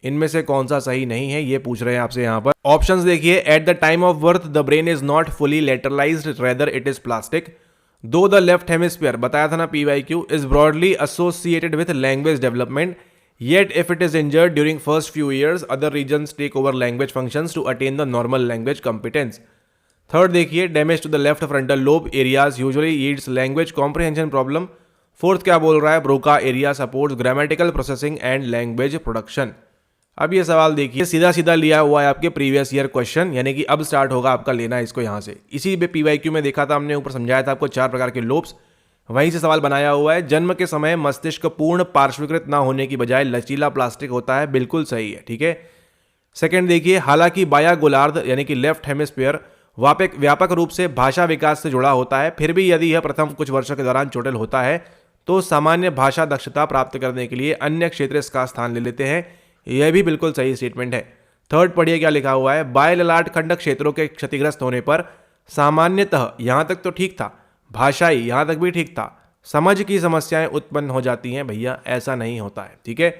इनमें से कौन सा सही नहीं है ये पूछ रहे हैं आपसे यहाँ पर। ऑप्शंस देखिए, at the time of birth the brain is not fully lateralised, rather it is plastic. Though the left hemisphere, बताया था ना PYQ, is broadly associated with language development, yet if it is injured during first few years other regions take over language functions to attain the normal language competence. Third देखिए, damage to the left frontal lobe areas usually yields language comprehension problem. Fourth क्या बोल रहा है? Broca area supports grammatical processing and language production. अब ये सवाल देखिए, सीधा सीधा लिया हुआ है आपके प्रीवियस ईयर क्वेश्चन, यानी कि अब स्टार्ट होगा आपका लेना इसको यहाँ से। इसी पे PYQ में देखा था हमने, ऊपर समझाया था आपको 4 प्रकार के लोब्स, वहीं से सवाल बनाया हुआ है। जन्म के समय मस्तिष्क पूर्ण पार्श्वीकृत ना होने की बजाय लचीला प्लास्टिक होता है, बिल्कुल सही है। ठीक है, सेकंड देखिए, हालांकि बाया गोलार्ध यानी कि लेफ्ट हेमिस्फीयर व्यापक रूप से भाषा विकास से जुड़ा होता है, फिर भी यदि यह प्रथम कुछ वर्षों के दौरान चोटिल होता है तो सामान्य भाषा दक्षता प्राप्त करने के लिए अन्य क्षेत्र इसका स्थान ले लेते हैं। यह भी बिल्कुल सही स्टेटमेंट है। थर्ड पढ़िए क्या लिखा हुआ है, बाय ललाट खंड क्षेत्रों के क्षतिग्रस्त होने पर सामान्यतः, यहां तक तो ठीक था, भाषाई यहां तक भी ठीक था, समझ की समस्याएं उत्पन्न हो जाती हैं। भैया ऐसा नहीं होता है। ठीक है,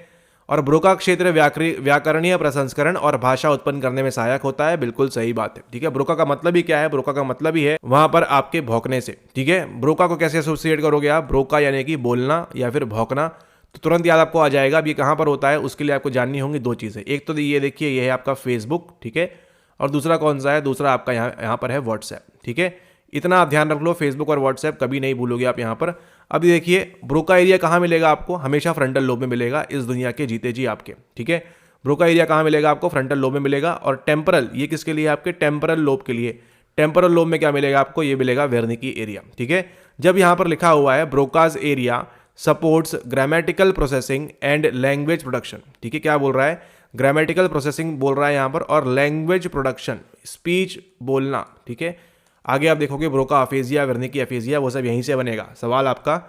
और ब्रोका क्षेत्र व्याकरणीय प्रसंस्करण और भाषा उत्पन्न करने में सहायक होता है, बिल्कुल सही बात है। ठीक है, ब्रोका का मतलब ही क्या है? ब्रोका का मतलब ही है वहां पर आपके भौंकने से। ठीक है, ब्रोका को कैसे एसोसिएट करोगे आप? ब्रोका यानी कि बोलना या फिर भौंकना, तो तुरंत याद आपको आ जाएगा। अब ये कहां पर होता है उसके लिए आपको जाननी होंगी 2 चीजें। एक तो ये देखिए, ये है आपका फेसबुक, ठीक है, और दूसरा कौन सा है? दूसरा आपका यहाँ पर है व्हाट्सएप। ठीक है, इतना आप ध्यान रख लो, फेसबुक और व्हाट्सएप कभी नहीं भूलोगे आप यहाँ पर। अभी देखिए, ब्रोका एरिया कहाँ मिलेगा आपको? हमेशा फ्रंटल लोब में मिलेगा, इस दुनिया के जीते जी आपके। ठीक है, ब्रोका एरिया कहाँ मिलेगा आपको? फ्रंटल लोब में मिलेगा। और टेम्परल, ये किसके लिए? आपके टेम्परल लोब के लिए। टेम्परल लोब में क्या मिलेगा आपको? ये मिलेगा वेर्निकी एरिया। ठीक है, जब यहाँ पर लिखा हुआ है Broca's area supports grammatical processing and language production, ठीक है, क्या बोल रहा है? ग्रामेटिकल प्रोसेसिंग बोल रहा है यहाँ पर, और लैंग्वेज प्रोडक्शन, स्पीच बोलना। ठीक है, आगे आप देखोगे ब्रोका अफेजिया, वेर्निकी अफेजिया, वो सब यहीं से बनेगा। सवाल आपका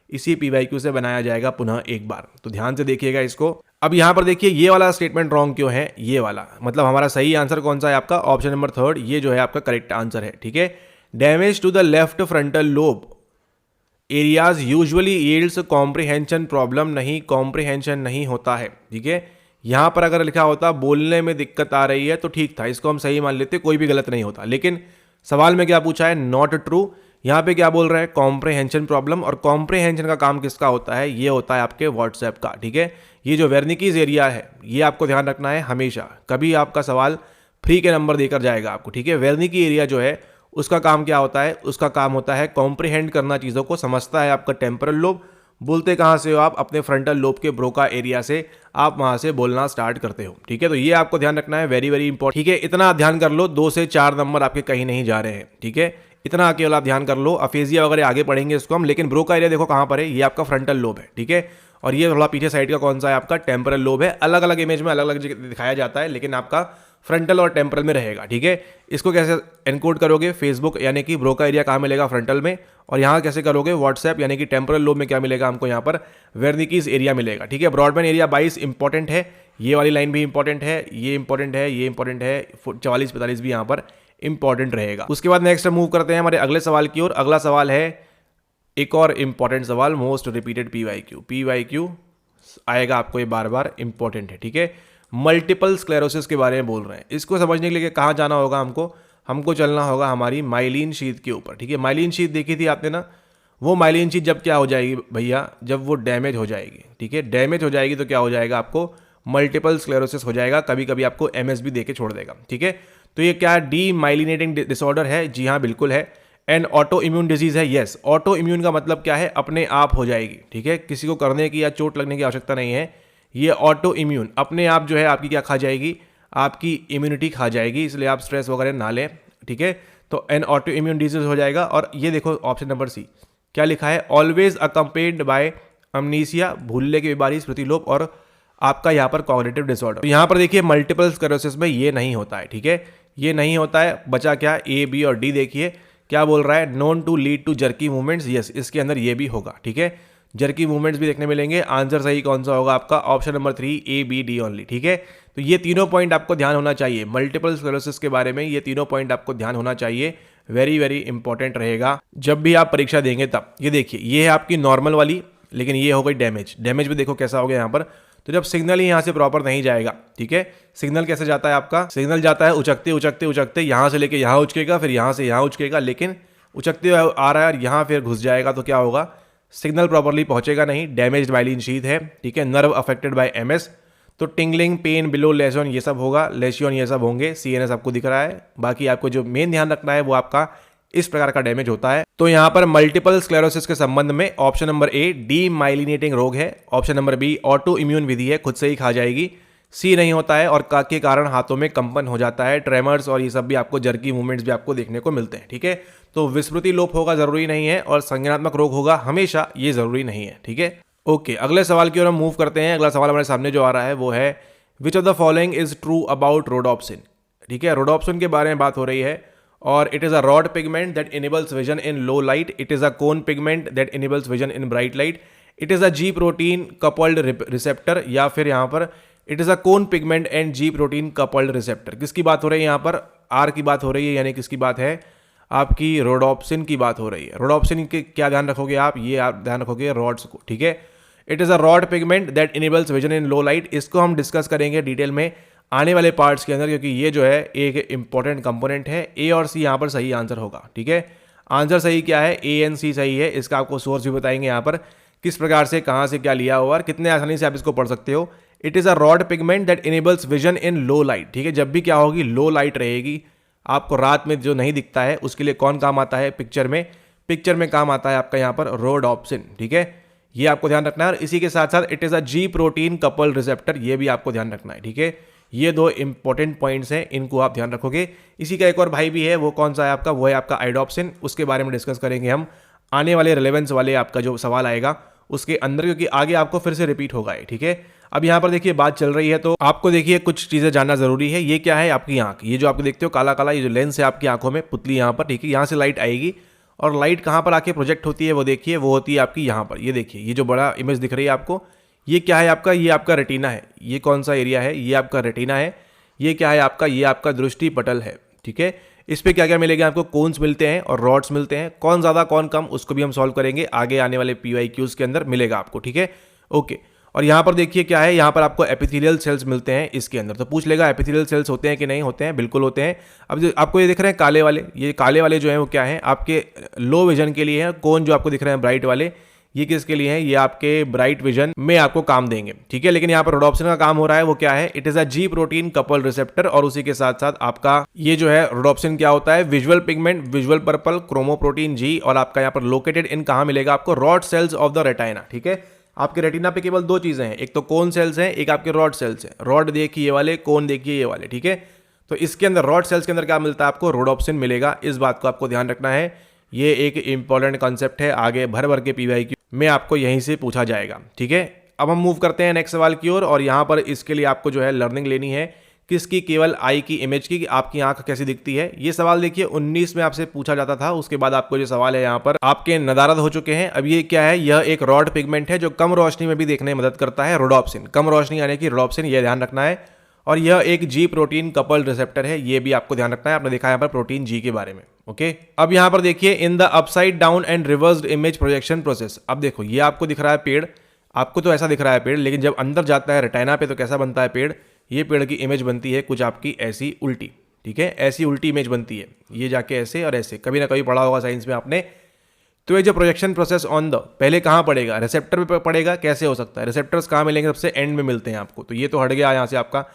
इसी PYQ से बनाया जाएगा पुनः एक बार, तो ध्यान से देखिएगा इसको। अब यहाँ पर देखिए, ये वाला स्टेटमेंट रॉन्ग क्यों है? ये वाला मतलब हमारा सही आंसर कौन सा है आपका? ऑप्शन नंबर 3, ये जो है आपका करेक्ट आंसर है। ठीक है, damage to the left frontal lobe areas usually yields comprehension problem, नहीं, कॉम्प्रिहेंशन नहीं होता है। ठीक है, यहां पर अगर लिखा होता बोलने में दिक्कत आ रही है तो ठीक था, इसको हम सही मान लेते, कोई भी गलत नहीं होता। लेकिन सवाल में क्या पूछा है? Not true. यहां पे क्या बोल रहा है? कॉम्प्रिहेंशन प्रॉब्लम, और कॉम्प्रिहेंशन का काम किसका होता है? ये होता है आपके व्हाट्सएप का। ठीक है, ये जो वेर्निकीज एरिया है ये आपको ध्यान रखना है हमेशा, कभी आपका सवाल फ्री के नंबर देकर जाएगा आपको। ठीक है, वेर्निकी एरिया जो है उसका काम क्या होता है? उसका काम होता है कॉम्प्रिहेंड करना, चीज़ों को समझता है आपका टेम्परल लोब। बोलते कहाँ से हो आप? अपने फ्रंटल लोब के ब्रोका एरिया से आप वहाँ से बोलना स्टार्ट करते हो। ठीक है, तो ये आपको ध्यान रखना है, वेरी वेरी इंपॉर्टेंट। ठीक है, इतना ध्यान कर लो, 2 से 4 नंबर आपके कहीं नहीं जा रहे हैं। ठीक है, इतना केवल आप ध्यान कर लो। अफेजिया वगैरह आगे पढ़ेंगे इसको हम, लेकिन ब्रोका एरिया देखो कहाँ पर है? ये आपका फ्रंटल लोब है। ठीक है, और ये थोड़ा पीछे साइड का कौन सा है? आपका टेम्परल लोब है। अलग अलग इमेज में अलग अलग दिखाया जाता है, लेकिन आपका फ्रंटल और टेम्परल में रहेगा। ठीक है, इसको कैसे एनकोड करोगे? फेसबुक यानी कि ब्रोका एरिया कहाँ मिलेगा? फ्रंटल में। और यहाँ कैसे करोगे? व्हाट्सएप यानी कि टेम्परल लोब में क्या मिलेगा हमको? यहाँ पर वेर्निकीज एरिया मिलेगा। ठीक है, ब्रॉडबैंड एरिया 22 इंपॉर्टेंट है, ये वाली लाइन भी इंपॉर्टेंट है, ये इंपॉर्टेंट है, ये इंपॉर्टेंट है, 44-45 भी यहाँ पर इंपॉर्टेंट रहेगा। उसके बाद नेक्स्ट मूव करते हैं हमारे अगले सवाल की ओर। अगला सवाल है एक और इंपॉर्टेंट सवाल, मोस्ट रिपीटेड पीवाईक्यू आएगा आपको, ये बार बार इंपॉर्टेंट है, ठीक है। मल्टीपल स्क्लेरोसिस के बारे में बोल रहे हैं। इसको समझने के लिए कहाँ जाना होगा हमको चलना होगा हमारी माइलिन शीथ के ऊपर, ठीक है। माइलिन शीथ देखी थी आपने ना, वो माइलिन शीथ जब क्या हो जाएगी भैया, जब वो डैमेज हो जाएगी, ठीक है। डैमेज हो जाएगी तो क्या हो जाएगा, आपको मल्टीपल स्क्लेरोसिस हो जाएगा, कभी कभी आपको MS भी देके छोड़ देगा, ठीक है। तो ये क्या डी माइलिनेटिंग डिसऑर्डर है? जी हाँ, बिल्कुल है। एंड ऑटो इम्यून डिजीज है? यस। ऑटो इम्यून का मतलब क्या है, अपने आप हो जाएगी, ठीक है, किसी को करने की या चोट लगने की आवश्यकता नहीं है। ये ऑटो इम्यून अपने आप जो है आपकी क्या खा जाएगी, आपकी इम्यूनिटी खा जाएगी, इसलिए आप स्ट्रेस वगैरह ना लें, ठीक है। तो एन ऑटो इम्यून डिजीज हो जाएगा। और ये देखो ऑप्शन नंबर सी क्या लिखा है, ऑलवेज अकम्पेन्ड बाय अमनीसिया, भूलने की बीमारी, स्मृतिलोप और आपका यहाँ पर कॉग्निटिव डिसऑर्डर। यहाँ पर देखिए मल्टीपल स्क्लेरोसिस में ये नहीं होता है, ठीक है, ये नहीं होता है। बचा क्या, A, B और D। देखिए क्या बोल रहा है, known to lead to jerky movements. Yes, इसके अंदर ये भी होगा, ठीक है, जर्की मूवमेंट्स भी देखने मिलेंगे। आंसर सही कौन सा होगा आपका, option number 3 A, B, D only, ठीक है। तो ये तीनों पॉइंट आपको ध्यान होना चाहिए, मल्टीपल स्क्लेरोसिस के बारे में ये तीनों पॉइंट आपको ध्यान होना चाहिए, वेरी वेरी इंपॉर्टेंट रहेगा जब भी आप परीक्षा देंगे तब। ये देखिए ये है आपकी नॉर्मल वाली, लेकिन ये हो गई डैमेज। डैमेज भी देखो कैसा हो गया यहाँ पर। तो जब सिग्नल ही यहाँ से प्रॉपर नहीं जाएगा, ठीक है, सिग्नल कैसे जाता है आपका, सिग्नल जाता है उचकते उचकते उचकते, यहाँ से लेके यहाँ उचकेगा, फिर यहाँ से यहाँ उचकेगा, लेकिन उचकते आ रहा है और यहाँ फिर घुस जाएगा, तो क्या होगा, सिग्नल प्रॉपरली पहुंचेगा नहीं, डैमेज्ड माइलिन शीथ है, ठीक है। नर्व अफेक्टेड बाय MS, तो टिंगलिंग, पेन, बिलो लेशन ये सब होगा, लेशियन ये सब होंगे। CNS आपको दिख रहा है। बाकी आपको जो मेन ध्यान रखना है वो आपका इस प्रकार का डैमेज होता है। तो यहाँ पर मल्टीपल स्क्लेरोसिस के संबंध में option number A demyelinating रोग है, option number B autoimmune विधि है, खुद से ही खा जाएगी। C नहीं होता है और का के कारण हाथों में कंपन हो जाता है, ट्रेमर्स और ये सब भी आपको, जर्की मूवमेंट्स भी आपको देखने को मिलते हैं, ठीक है। तो विस्मृति लोप होगा जरूरी नहीं है, और संज्ञानात्मक रोग होगा हमेशा, ये जरूरी नहीं है, ठीक है। ओके, अगले सवाल की ओर हम मूव करते हैं। अगला सवाल हमारे सामने जो आ रहा है वो है which of the following is true about rhodopsin, ठीक है। रोडोप्सिन के बारे में बात हो रही है, और it is a rod pigment that enables vision in low light, it is a cone pigment that enables vision in bright light, it is a G protein coupled receptor, या फिर यहाँ पर it is a cone pigment and G protein coupled receptor. किसकी बात हो रही है यहाँ पर, R की बात हो रही है, यानी किसकी बात है, आपकी रोडोप्सिन की बात हो रही है। रोडोप्सिन के क्या ध्यान रखोगे आप, ये आप ध्यान रखोगे रॉड्स को, ठीक है। It is a rod pigment that enables vision in low light. इसको हम डिस्कस करेंगे डिटेल में आने वाले पार्ट्स के अंदर, क्योंकि ये जो है एक इंपॉर्टेंट कंपोनेंट है। A और C यहाँ पर सही आंसर होगा, ठीक है। आंसर सही क्या है, A and C सही है। इसका आपको सोर्स भी बताएंगे यहाँ पर, किस प्रकार से कहाँ से क्या लिया हुआ और कितने आसानी से आप इसको पढ़ सकते हो। It is a rod pigment that enables vision in low light, ठीक है। जब भी क्या होगी, लो लाइट रहेगी, आपको रात में जो नहीं दिखता है उसके लिए कौन काम आता है, पिक्चर में काम आता है आपका यहाँ पर रोडोप्सिन, ठीक है। ये आपको ध्यान रखना है। और इसी के साथ साथ it is a G protein couple receptor, ये भी आपको ध्यान रखना है, ठीक है। ये दो इंपॉर्टेंट पॉइंट्स हैं, इनको आप ध्यान रखोगे। इसी का एक और भाई भी है, वो कौन सा है आपका, वो है आपका आइडोप्सिन। उसके बारे में डिस्कस करेंगे हम आने वाले रिलेवेंस वाले आपका जो सवाल आएगा उसके अंदर, क्योंकि आगे आपको फिर से रिपीट होगा, ठीक है। अब यहाँ पर देखिए बात चल रही है, तो आपको देखिए कुछ चीज़ें जानना जरूरी है। ये क्या है, आपकी आंख, ये जो आपको देखते हो काला काला, ये जो लेंस है आपकी आंखों में, पुतली यहाँ पर, ठीक है। यहाँ से लाइट आएगी और लाइट कहाँ पर आके प्रोजेक्ट होती है, वो देखिए, वो होती है आपकी यहाँ पर। ये देखिए, ये जो बड़ा इमेज दिख रही है आपको, ये क्या है आपका, ये आपका रेटिना है। ये कौन सा एरिया है, ये आपका रेटिना है। ये क्या है आपका, ये आपका दृष्टि पटल है, ठीक है। इस पे क्या क्या मिलेगा आपको, कोन्स मिलते हैं और रॉड्स मिलते हैं। कौन ज़्यादा कौन कम, उसको भी हम सॉल्व करेंगे आगे आने वाले PYQs के अंदर मिलेगा आपको, ठीक है। ओके, और यहाँ पर देखिए क्या है, यहाँ पर आपको एपिथेलियल सेल्स मिलते हैं इसके अंदर। तो पूछ लेगा एपिथेलियल सेल्स होते हैं कि नहीं होते हैं, बिल्कुल होते हैं। अब जो आपको ये दिख रहे हैं काले वाले, ये काले वाले जो हैं वो क्या है, आपके लो विजन के लिए हैं। कोन जो आपको दिख रहे हैं ब्राइट वाले, ये किसके लिए है, ये आपके ब्राइट विजन में आपको काम देंगे, ठीक है। लेकिन यहाँ पर रोडोप्सिन का काम हो रहा है, वो क्या है, it is a G protein couple receptor. और उसी के साथ साथ आपका ये जो है रोडोप्सिन क्या होता है, visual pigment, visual purple, chromoprotein G, और आपका यहाँ पर लोकेटेड इन कहाँ मिलेगा आपको, rod sales of the retina, ठीक है। आपके रेटिना पे केवल दो चीजें हैं, एक तो कोन सेल्स हैं, एक आपके रॉड सेल्स हैं। रॉड देखिए ये वाले, कोन देखिए ये वाले, ठीक है। तो इसके अंदर रॉड सेल्स के अंदर क्या मिलता है आपको, रोडोप्सिन मिलेगा। इस बात को आपको ध्यान रखना है, ये एक इंपॉर्टेंट कॉन्सेप्ट है, आगे भर भर के PYQ में आपको यहीं से पूछा जाएगा, ठीक है। अब हम मूव करते हैं नेक्स्ट सवाल की ओर, और यहाँ पर इसके लिए आपको जो है लर्निंग लेनी है किसकी? केवल आई की इमेज की, कि आपकी आंख कैसी दिखती है। ये सवाल देखिए 19 में आपसे पूछा जाता था। उसके बाद आपको जो सवाल है यहाँ पर आपके नदारद हो चुके हैं। अब ये क्या है? यह एक रॉड पिगमेंट है जो कम रोशनी में भी देखने में मदद करता है, रोडोप्सिन। कम रोशनी आने की रोडोप्सिन, ये ध्यान रखना है। और यह एक जी प्रोटीन कपल्ड रिसेप्टर है, ये भी आपको ध्यान रखना है। आपने देखा यहाँ पर प्रोटीन जी के बारे में। ओके, अब यहाँ पर देखिए in the upside down and reversed image projection process. अब देखो ये आपको दिख रहा है पेड़, आपको तो ऐसा दिख रहा है पेड़, लेकिन जब अंदर जाता है रेटिना पे तो कैसा बनता है पेड़? ये पेड़ की इमेज बनती है कुछ आपकी ऐसी उल्टी। ठीक है, ऐसी उल्टी इमेज बनती है, ये जाके ऐसे और ऐसे। कभी ना कभी पढ़ा होगा साइंस में आपने। तो ये जो प्रोजेक्शन प्रोसेस ऑन द, पहले कहाँ पड़ेगा? रिसेप्टर पे पड़ेगा। कैसे हो सकता है? रिसेप्टर्स कहाँ मिलेंगे? सबसे एंड में मिलते हैं आपको। तो ये तो हट गया यहाँ से आपका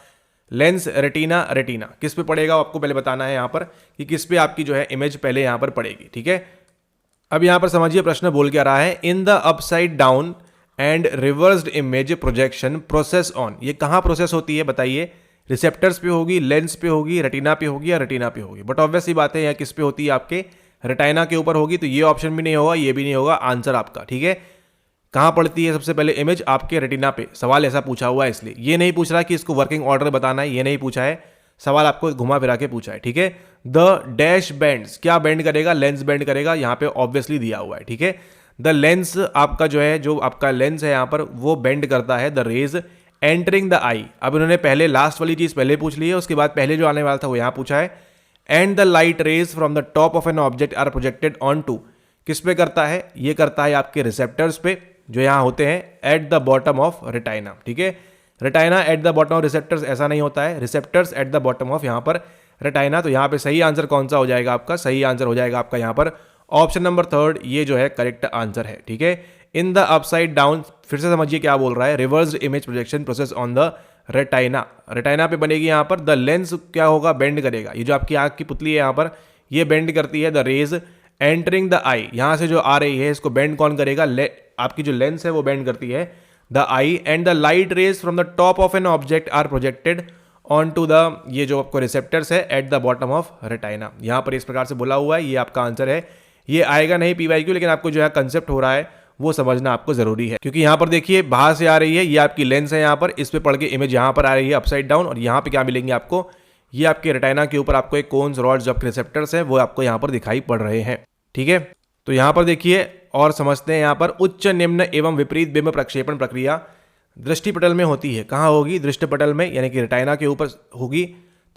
लेंस, रेटिना। रेटिना किस पे पड़ेगा आपको पहले बताना है यहाँ पर, कि किस पे आपकी जो है इमेज पहले यहाँ पर पड़ेगी। ठीक है, अब यहाँ पर समझिए प्रश्न बोल क्या रहा है, in the upside down and reversed image projection process on. ये कहाँ प्रोसेस होती है बताइए? रिसेप्टर्स पे होगी, लेंस पे होगी, रेटिना पे होगी या रेटिना पे होगी? बट ऑब्वियस ही बात है, यहाँ किस पे होती है? आपके रेटिना के ऊपर होगी। तो ये ऑप्शन भी नहीं होगा, ये भी नहीं होगा आंसर आपका। ठीक है, कहाँ पड़ती है सबसे पहले इमेज? आपके रेटिना पे। सवाल ऐसा पूछा हुआ है इसलिए। ये नहीं पूछ रहा कि इसको वर्किंग ऑर्डर बताना है, ये नहीं पूछा है। सवाल आपको घुमा फिरा के पूछा है। ठीक है, द डैश बेंड्स, क्या बेंड करेगा? लेंस बेंड करेगा, यहाँ पे ऑब्वियसली दिया हुआ है। ठीक है, द लेंस आपका जो है, जो आपका लेंस है यहाँ पर, वो बेंड करता है द रेज एंटरिंग द आई। अब इन्होंने पहले लास्ट वाली चीज पहले पूछ ली है, उसके बाद पहले जो आने वाला था वो यहाँ पूछा है। And the light rays from the top of an object are projected on to. किस पे करता है? ये करता है आपके रिसेप्टर्स पे, जो यहाँ होते हैं eight the bottom of retina. ठीक है, retina eight the bottom of receptors ऐसा नहीं होता है, receptors eight the bottom of यहाँ पर रेटाइना। तो यहाँ पे सही आंसर कौन सा हो जाएगा आपका? सही आंसर हो जाएगा आपका यहाँ पर ऑप्शन नंबर 3, ये जो है करेक्ट आंसर है। ठीक है, इन द अपसाइड डाउन, फिर से समझिए क्या बोल रहा है, reversed image projection process on the retina. Retina पे बनेगी यहाँ पर, द लेंस क्या होगा? बेंड करेगा। ये जो आपकी आंख की पुतली है यहाँ पर, ये बेंड करती है द रेज एंटरिंग द आई। यहाँ से जो आ रही है इसको बेंड कौन करेगा? आपकी जो लेंस है वो बेंड करती है the eye. And the light rays from the top of an object are projected on to the, ये जो आपको रिसेप्टर्स है at the bottom of retina. यहाँ पर इस प्रकार से बोला हुआ है, ये आपका आंसर है। ये आएगा नहीं पीवाईक्यू, लेकिन आपको जो है कंसेप्ट हो रहा है वो समझना आपको जरूरी है, क्योंकि यहाँ पर देखिए बाहर से आ रही है, ये आपकी लेंस है यहाँ पर, इस पे पड़ के इमेज यहाँ पर आ रही है अपसाइड डाउन। और यहाँ पे क्या मिलेंगे आपको? ये आपके रेटाइना के ऊपर आपको एक कोन्स, रॉड्स, जो आपके रिसेप्टर्स हैं वो आपको यहाँ पर दिखाई पड़ रहे हैं। ठीक है, तो यहाँ पर देखिए और समझते हैं। यहाँ पर उच्च, निम्न एवं विपरीत बिंब प्रक्षेपण प्रक्रिया दृष्टिपटल में होती है। कहाँ होगी? दृष्टिपटल में, यानी कि रेटाइना के ऊपर होगी।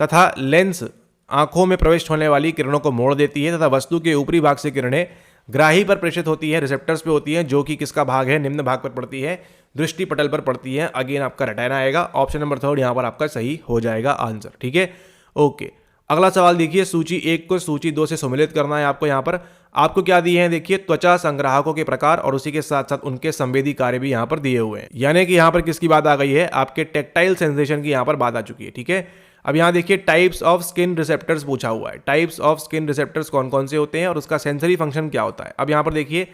तथा लेंस आंखों में प्रविष्ट होने वाली किरणों को मोड़ देती है, तथा वस्तु के ऊपरी भाग से किरणें ग्राही पर प्रेषित होती है, रिसेप्टर्स पे होती हैं, जो कि किसका भाग है? निम्न भाग पर पड़ती है, दृष्टिपटल पर पड़ती है। अगेन आपका रेटाइना आएगा। ऑप्शन नंबर 3 यहाँ पर आपका सही हो जाएगा आंसर। ठीक है, ओके। अगला सवाल देखिए, सूची 1 को सूची 2 से सम्मिलित करना है आपको। यहाँ पर आपको क्या दिए हैं? देखिए, त्वचा संग्राहकों के प्रकार और उसी के साथ साथ उनके संवेदी कार्य भी यहाँ पर दिए हुए हैं। यानी कि यहाँ पर किसकी बात आ गई है? आपके टेक्टाइल सेंसेशन की यहाँ पर बात आ चुकी है। ठीक है, अब यहाँ देखिए टाइप्स ऑफ स्किन रिसेप्टर्स पूछा हुआ है। टाइप्स ऑफ स्किन रिसेप्टर्स कौन कौन से होते हैं और उसका सेंसरी फंक्शन क्या होता है? अब यहाँ पर देखिए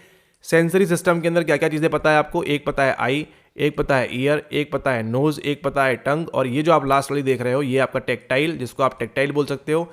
सेंसरी सिस्टम के अंदर क्या क्या चीज़ें पता है आपको? एक पता है आई, एक पता है ईयर, एक पता है नोज, एक पता है टंग, और ये जो आप लास्ट वाली देख रहे हो ये आपका टेक्टाइल, जिसको आप टेक्टाइल बोल सकते हो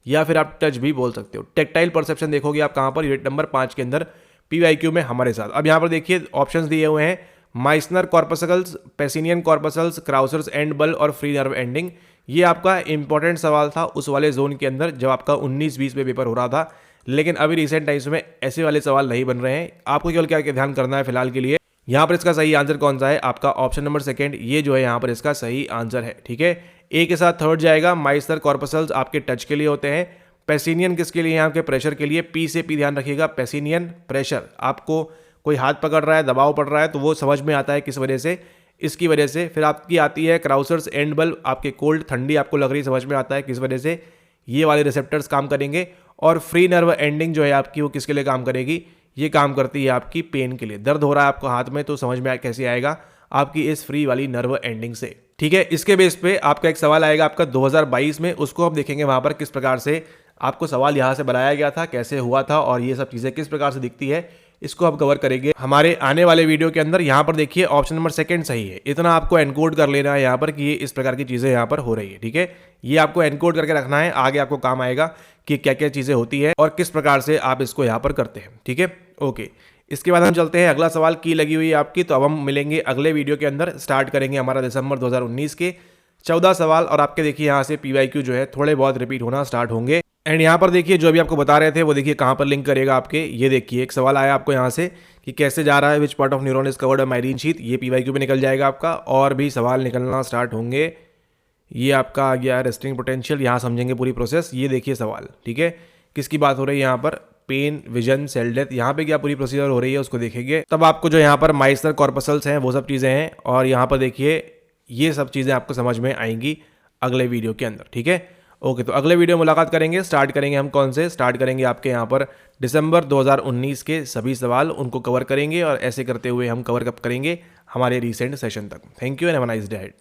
या फिर आप टच भी बोल सकते हो। टेक्टाइल परसेप्शन देखोगे आप कहाँ पर? यूनिट नंबर 5 के अंदर पीवाईक्यू में हमारे साथ। अब यहाँ पर देखिए ऑप्शंस दिए हुए हैं, माइसनर कॉर्पसकल्स, पेसिनियन कॉर्पसल्स, क्राउसर्स एंड बल और फ्री नर्व एंडिंग। ये आपका इंपॉर्टेंट सवाल था उस वाले जोन के अंदर जब आपका 19-20 में पेपर हो रहा था, लेकिन अभी रिसेंट टाइम्स में ऐसे वाले सवाल नहीं बन रहे हैं। आपको केवल क्या ध्यान करना है फिलहाल के लिए, यहाँ पर इसका सही आंसर कौन सा है? आपका ऑप्शन नंबर 2, ये जो है यहाँ पर इसका सही आंसर है। ठीक है, ए के साथ 3rd जाएगा। माइसनर कॉर्पसल्स आपके टच के लिए होते हैं, पेसिनियन किसके लिए? यहाँ के प्रेशर के लिए। पी से पी ध्यान रखिएगा, पेसिनियन प्रेशर। आपको कोई हाथ पकड़ रहा है, दबाव पड़ रहा है, तो वो समझ में आता है किस वजह से, इसकी वजह से। फिर आपकी आती है क्राउसर्स एंड बल, आपके कोल्ड, ठंडी आपको लग रही, समझ में आता है किस वजह से ये वाले रिसेप्टर्स काम करेंगे। और फ्री नर्व एंडिंग जो है आपकी, वो किसके लिए काम करेगी? ये काम करती है आपकी पेन के लिए। दर्द हो रहा है आपको हाथ में, तो समझ में कैसे आएगा? आपकी इस फ्री वाली नर्व एंडिंग से। ठीक है, इसके बेस पे आपका एक सवाल आएगा आपका 2022 में, उसको आप देखेंगे वहां पर किस प्रकार से आपको सवाल यहाँ से बनाया गया था, कैसे हुआ था और ये सब चीजें किस प्रकार से दिखती है, इसको आप कवर करेंगे हमारे आने वाले वीडियो के अंदर। यहाँ पर देखिए ऑप्शन नंबर 2 सही है। इतना आपको एनकोड कर लेना है यहाँ पर कि ये इस प्रकार की चीजें यहाँ पर हो रही है। ठीक है, ये आपको एनकोड करके रखना है, आगे आपको काम आएगा कि क्या क्या चीजें होती है और किस प्रकार से आप इसको यहाँ पर करते हैं। ठीक है, ओके। इसके बाद हम चलते हैं अगला सवाल की लगी हुई है आपकी, तो अब हम मिलेंगे अगले वीडियो के अंदर। स्टार्ट करेंगे हमारा दिसंबर 2019 के 14 सवाल और आपके देखिए यहाँ से PYQ जो है थोड़े बहुत रिपीट होना स्टार्ट होंगे। एंड यहाँ पर देखिए जो अभी आपको बता रहे थे वो देखिए कहाँ पर लिंक करेगा आपके, ये देखिए एक सवाल आया आपको यहाँ से कि कैसे जा रहा है, which part of neuron is covered by myelin sheath, ये PYQ में निकल जाएगा आपका। और भी सवाल निकलना स्टार्ट होंगे। ये आपका आ गया रेस्टिंग पोटेंशियल, यहाँ समझेंगे पूरी प्रोसेस। ये देखिए सवाल, ठीक है, किसकी बात हो रही है यहाँ पर, पेन, विजन, सेल डेथ, यहाँ पे क्या पूरी प्रोसीजर हो रही है उसको देखेंगे। तब आपको जो यहाँ पर माइसर कॉर्पसल्स हैं वो सब चीज़ें हैं, और यहाँ पर देखिए ये सब चीज़ें आपको समझ में आएंगी अगले वीडियो के अंदर, ठीक है। ओके, तो अगले वीडियो मुलाकात करेंगे। स्टार्ट करेंगे हम कौन से, स्टार्ट करेंगे आपके यहाँ पर दिसंबर 2019 के सभी सवाल, उनको कवर करेंगे। और ऐसे करते हुए हम कवर कब करेंगे हमारे रिसेंट सेशन तक। Thank you and have a nice day.